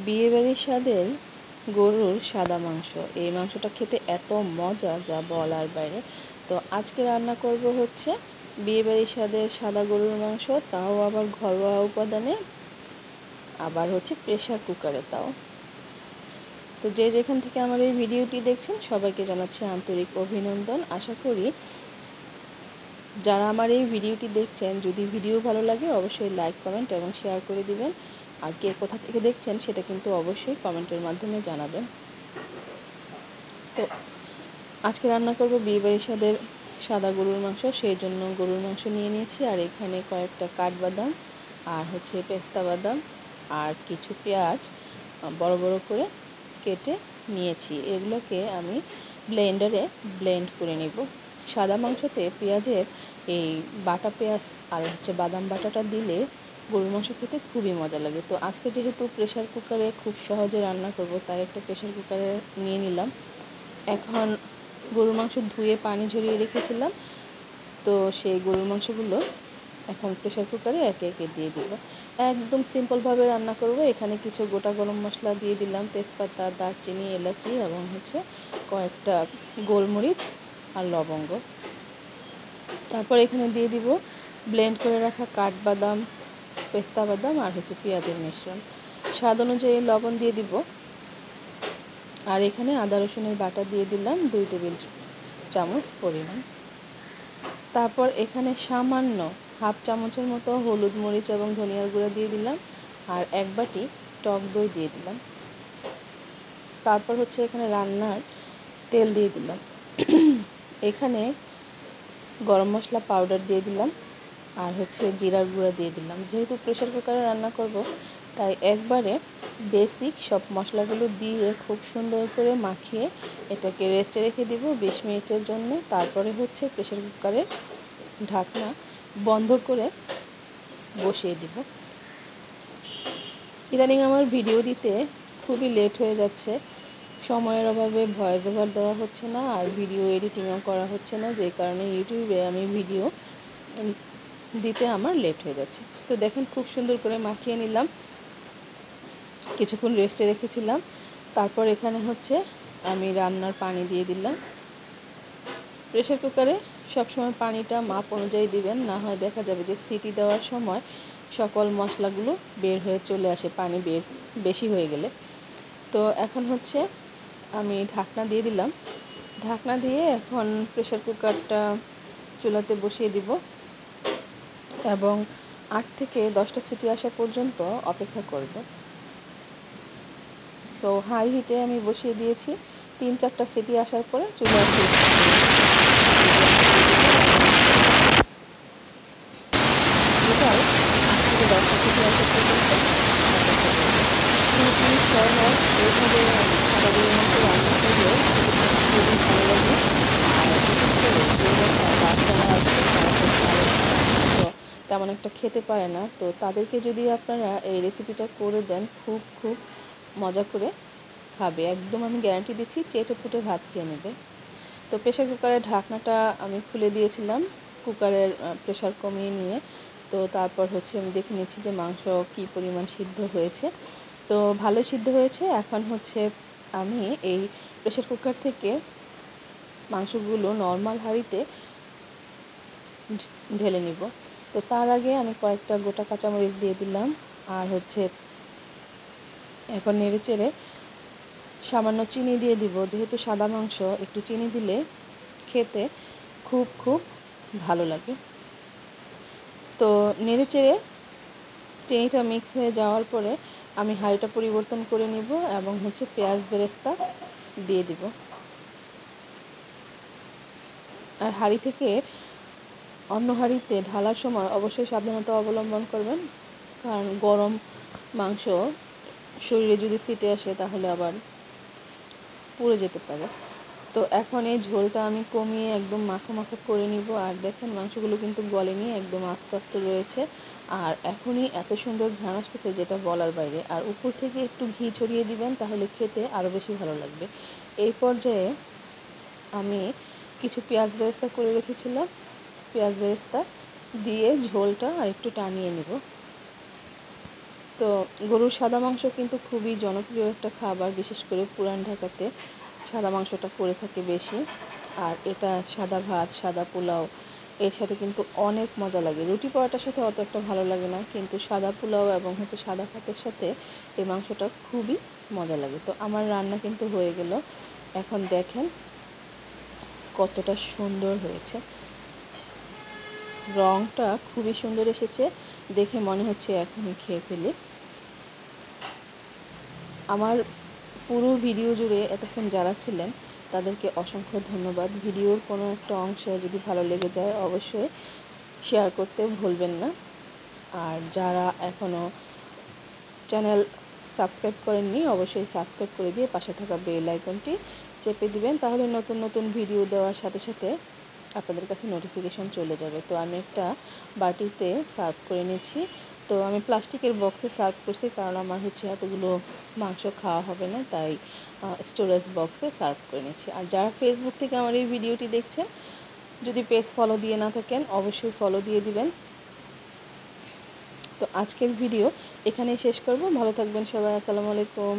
বিয়েবাড়ির স্বাদের গরুর সাদা মাংস। এই মাংসটা খেতে এত মজা যা বলার বাইরে। তো আজকে রান্না করব হচ্ছে বিয়েবাড়ির স্বাদের সাদা গরুর মাংস, তাও আবার ঘরোয়া উপাদানে, আবার হচ্ছে প্রেশার কুকারে তাও। তো যে যেখান থেকে আমার এই ভিডিওটি দেখছেন সবাইকে জানাচ্ছি আন্তরিক অভিনন্দন। আশা করি যারা আমার এই ভিডিওটি দেখছেন, যদি ভিডিও ভালো লাগে অবশ্যই লাইক, কমেন্ট এবং শেয়ার করে দিবেন। আর কে কোথা থেকে দেখছেন সেটা কিন্তু অবশ্যই কমেন্টের মাধ্যমে জানাবেন। তো আজকে রান্না করব বিয়েবাড়ির স্বাদের সাদা গরুর মাংস। সেই জন্য গরুর মাংস নিয়ে নিয়েছি, আর এখানে কয়েকটা কাঠবাদাম আর হচ্ছে পেস্তা বাদাম আর কিছু পেঁয়াজ বড় বড় করে কেটে নিয়েছি। এগুলোকে আমি ব্লেন্ডারে ব্লেন্ড করে নেব। সাদা মাংসতে পেঁয়াজের এই বাটা পেঁয়াজ আর হচ্ছে বাদাম বাটাটা দিলে গরুর মাংস খেতে খুবই মজা লাগে। তো আজকে যেহেতু প্রেশার কুকারে খুব সহজে রান্না করব, তাই একটা প্রেশার কুকারে নিয়ে নিলাম। এখন গরুর মাংস ধুয়ে পানি ঝরিয়ে রেখেছিলাম, তো সেই গরুর মাংসগুলো এখন প্রেশার কুকারে একে একে দিয়ে দিব। একদম সিম্পলভাবে রান্না করব। এখানে কিছু গোটা গরম মশলা দিয়ে দিলাম, তেজপাতা, দারচিনি, এলাচি এবং হচ্ছে কয়েকটা গোলমরিচ আর লবঙ্গ। তারপর এখানে দিয়ে দিব ব্লেন্ড করে রাখা কাঠবাদাম, পেস্তা বাদাম আর হচ্ছে পেঁয়াজের মিশ্রণ। স্বাদ অনুযায়ী লবণ দিয়ে দিব। আর এখানে আদা রসুনের বাটা দিয়ে দিলাম 2 টেবিল চামচ পরিমাণ। তারপর এখানে সামান্য হাফ চামচের মতো হলুদ, মরিচ এবং ধনিয়ার গুঁড়া দিয়ে দিলাম, আর 1 বাটি টক দই দিয়ে দিলাম। তারপর হচ্ছে এখানে রান্নার তেল দিয়ে দিলাম। এখানে গরম মশলা পাউডার দিয়ে দিলাম, আর হচ্ছে জিরার গুঁড়া দিয়ে দিলাম। যেহেতু প্রেশার কুকারে রান্না করব, তাই একবারে বেসিক সব মশলাগুলো দিয়ে খুব সুন্দর করে মাখিয়ে এটাকে রেস্টে রেখে দিব 20 মিনিটের জন্য। তারপরে হচ্ছে প্রেশার কুকারে ঢাকনা বন্ধ করে বসিয়ে দিব। ইদানিং আমার ভিডিও দিতে খুবই লেট হয়ে যাচ্ছে, সময়ের অভাবে ভয়েস ওভার দেওয়া হচ্ছে না, আর ভিডিও এডিটিংও করা হচ্ছে না, যে কারণে ইউটিউবে আমি ভিডিও দিতে আমার লেট হয়ে যাচ্ছে। তো দেখেন খুব সুন্দর করে মাখিয়ে নিলাম, কিছুক্ষণ রেস্টে রেখেছিলাম। তারপর এখানে হচ্ছে আমি রান্নার পানি দিয়ে দিলাম। প্রেশার কুকারে সবসময় পানিটা মাপ অনুযায়ী দিবেন, না হয় দেখা যাবে যে সিটি দেওয়ার সময় সকল মশলাগুলো বের হয়ে চলে আসে পানি বেশি হয়ে গেলে। তো এখন হচ্ছে আমি ঢাকনা দিয়ে দিলাম। ঢাকনা দিয়ে এখন প্রেশার কুকারটা চুলাতে বসিয়ে দিব এবং 8 থেকে 10টা সিটি আসা পর্যন্ত অপেক্ষা করব। তো হাই হিটে আমি বসিয়ে দিয়েছি। 3-4টা সিটি আসার পরে চুলা এইভাবে সারাদিনের মতো রান্না করলে খুবই ভালো লাগে। আর বিশেষ করে যে বাচ্চারা আছে তারা তো তেমন একটা খেতে পারে না, তো তাদেরকে যদি আপনারা এই রেসিপিটা করে দেন খুব খুব মজা করে খাবে। একদম আমি গ্যারান্টি দিচ্ছি, চেটে পুটে ভাত খেয়ে নেবে। তো প্রেশার কুকারের ঢাকনাটা আমি খুলে দিয়েছিলাম কুকারের প্রেশার কমিয়ে নিয়ে। তো তারপর হচ্ছে আমি দেখে নিচ্ছি যে মাংস কী পরিমাণ সিদ্ধ হয়েছে। তো ভালো সিদ্ধ হয়েছে। এখন হচ্ছে আমি এই প্রেশার কুকার থেকে মাংসগুলো নর্মাল হাঁড়িতে ঢেলে নিব। তো তার আগে আমি কয়েকটা গোটা কাঁচামরিচ দিয়ে দিলাম, আর হচ্ছে এখন নেড়ে চেড়ে সামান্য চিনি দিয়ে দিব। যেহেতু সাদা মাংস, একটু চিনি দিলে খেতে খুব খুব ভালো লাগে। তো নেড়ে চেড়ে চিনিটা মিক্স হয়ে যাওয়ার পরে আমি হাঁড়িটা পরিবর্তন করে নিব এবং হচ্ছে পেঁয়াজ বেরেস্তা দিয়ে দিব। আর হাঁড়ি থেকে অন্য হাঁড়িতে ঢালার সময় অবশ্যই সাবধানতা অবলম্বন করবেন, কারণ গরম মাংস শরীরে যদি ছিটে আসে তাহলে আবার পুড়ে যেতে পারে। তো এখন এই ঝোলটা আমি কমিয়ে একদম মাখো মাখো করে নিব। আর দেখেন মাংসগুলো কিন্তু গলেনি, একদম আস্তে আস্তে রয়েছে। আর এখনই এত সুন্দর ঘ্রাণ আসতেছে যেটা বলার বাইরে। আর উপর থেকে একটু ঘি ছড়িয়ে দিবেন, তাহলে খেতে আরও বেশি ভালো লাগবে। এই পর্যায়ে আমি কিছু পেঁয়াজ বেরেস্তা করে রেখেছিলাম, পেঁয়াজ বেরেস্তা দিয়ে ঝোলটা আর একটু টানিয়ে নেব। তো গরুর সাদা মাংস কিন্তু খুবই জনপ্রিয় একটা খাবার, বিশেষ করে পুরান ঢাকাতে সাদা মাংসটা করে থাকে বেশি। আর এটা সাদা ভাত, সাদা পোলাও এর সাথে কিন্তু অনেক মজা লাগে। রুটি পরোটার সাথে অত একটা ভালো লাগে না, কিন্তু সাদা পোলাও এবং সাদা ভাতের সাথে এই মাংসটা খুবই মজা লাগে। তো আমার রান্না কিন্তু হয়ে গেল। এখন দেখেন কতটা সুন্দর হয়েছে, রঙটা খুবই সুন্দর এসেছে, দেখে মনে হচ্ছে এখনই খেয়ে ফেলি। আমার পুরো ভিডিও জুড়ে এতক্ষণ যারা ছিলেন তাদেরকে অসংখ্য ধন্যবাদ। ভিডিওর কোনো একটা অংশ যদি ভালো লেগে যায় অবশ্যই শেয়ার করতে ভুলবেন না। আর যারা এখনও চ্যানেল সাবস্ক্রাইব করেননি অবশ্যই সাবস্ক্রাইব করে দিয়ে পাশে থাকা বেল আইকনটি চেপে দিবেন, তাহলে নতুন নতুন ভিডিও দেওয়ার সাথে সাথে আপনাদের কাছে নোটিফিকেশন চলে যাবে। তো আমি একটা বাটিতে সার্ভ করে নিচ্ছি। তো আমি প্লাস্টিকের বক্সে সার্ভ করছি, কারণ আমার এতগুলো মাংস খাওয়া হবে না, তাই স্টোরেজ বক্সে সার্ভ করে নিচ্ছি। আর যারা ফেসবুক থেকে আমার এই ভিডিওটি দেখছেন, যদি পেজ ফলো দিয়ে না থাকেন অবশ্যই ফলো দিয়ে দিবেন। তো আজকের ভিডিও এখানেই শেষ করব। ভালো থাকবেন সবাই। আসসালামু আলাইকুম।